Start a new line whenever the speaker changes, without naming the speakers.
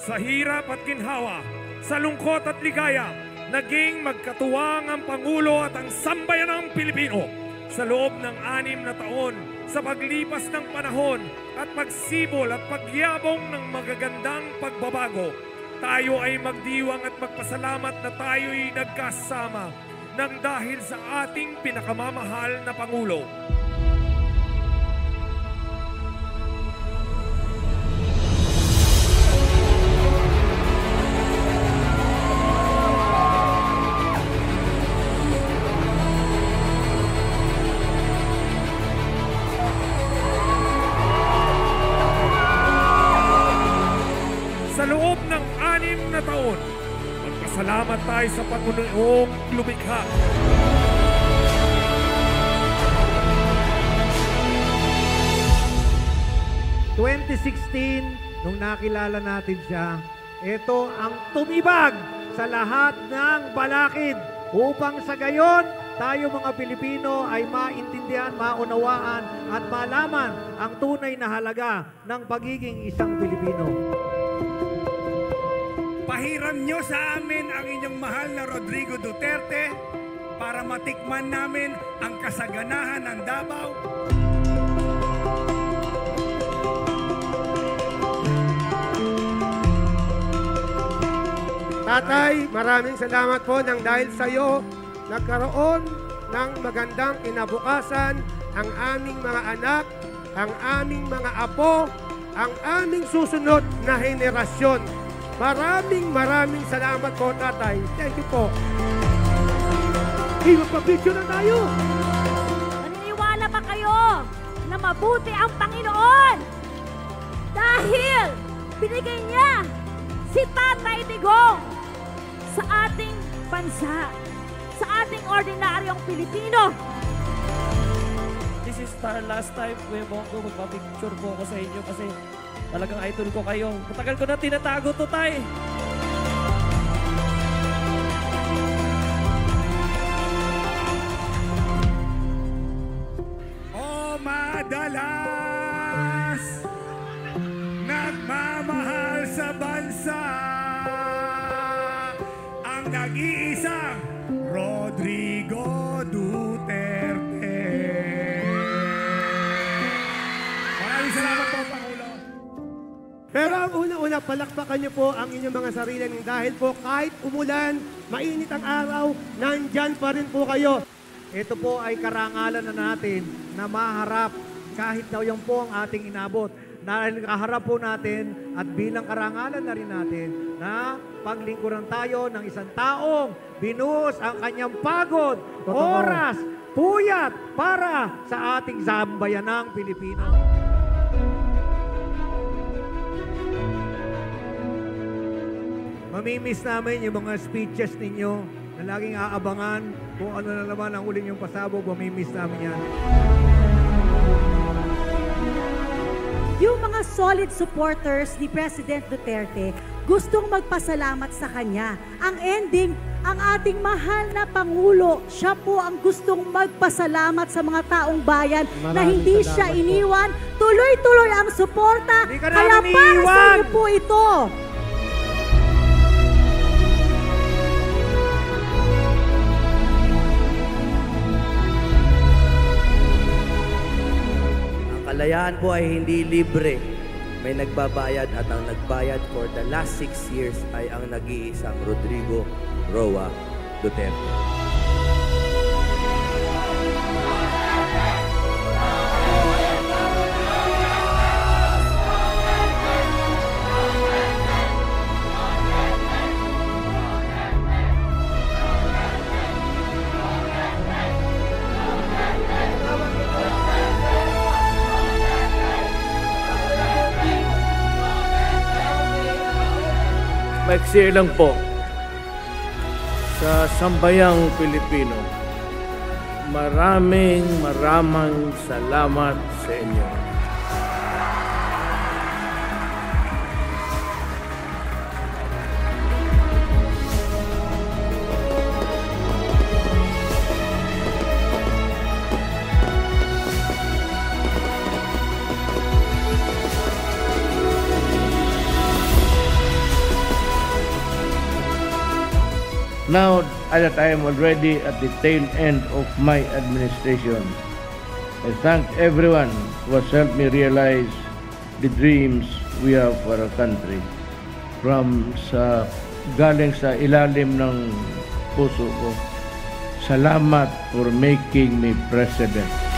Sa hirap at ginhawa, sa lungkot at ligaya, naging magkatuwang ang Pangulo at ang sambayanang Pilipino. Sa loob ng 6 na taon, sa paglipas ng panahon at pagsibol at pagyabong ng magagandang pagbabago, tayo ay magdiwang at magpasalamat na tayo'y nagkasama nang dahil sa ating pinakamamahal na Pangulo. Sa loob ng 6 na taon, magpasalamat tayo sa Panginoong lumikha.
Nung nakilala natin siya, ito ang tumibag sa lahat ng balakid upang sa gayon tayo mga Pilipino ay maintindihan, maunawaan at malaman ang tunay na halaga ng pagiging isang Pilipino.
Pahiram nyo sa amin ang inyong mahal na Rodrigo Duterte para matikman namin ang kasaganahan ng Davao.
Tatay, maraming salamat po nang dahil sa iyo nagkaroon ng magandang kinabukasan ang aming mga anak, ang aming mga apo, ang aming susunod na henerasyon. Maraming salamat po, Tatay. Thank you po.
Magpapicture na tayo!
Naniniwala ba kayo na mabuti ang Panginoon? Dahil binigay niya si Tatay Digong sa ating bansa, sa ating ordinaryong Pilipino.
This is our last time, Kuya Bongo, magpapicture po ako sa inyo kasi talagang idol ko kayo. Matagal ko na tinatago to, Tay.
Madalas nagmamahal sa bansa ang nag-iisang Rodrigo Duterte. Maraming salamat po, Pangulo.
Pero ang una-una, palakpakan niyo po ang inyong mga sarili dahil po kahit umulan, mainit ang araw, nandyan pa rin po kayo.
Ito po ay karangalan na natin na maharap kahit daw yung po ang ating inabot. Nakaharap po natin at bilang karangalan na rin natin na paglingkuran tayo ng isang taong binuhos ang kanyang pagod, oras, puyat para sa ating sambayanang Pilipino. Mamimiss namin yung mga speeches ninyo na laging aabangan kung ano na naman ang uli niyong pasabog. Mamimiss namin yan.
Yung mga solid supporters ni President Duterte gustong magpasalamat sa kanya. Ang ending, ang ating mahal na Pangulo, siya po ang gustong magpasalamat sa mga taong bayan na hindi siya iniwan. Tuloy-tuloy ang suporta. Kaya para sa inyo po ito.
Kalayaan po ay hindi libre. May nagbabayad at ang nagbayad for the last 6 years ay ang nag-iisang Rodrigo Roa Duterte.
Maiksi lang po sa sambayang Pilipino. Maraming salamat sa inyo. Now that I am already at the tail end of my administration, I thank everyone who has helped me realize the dreams we have for our country. Galing sa ilalim ng puso ko, salamat for making me president.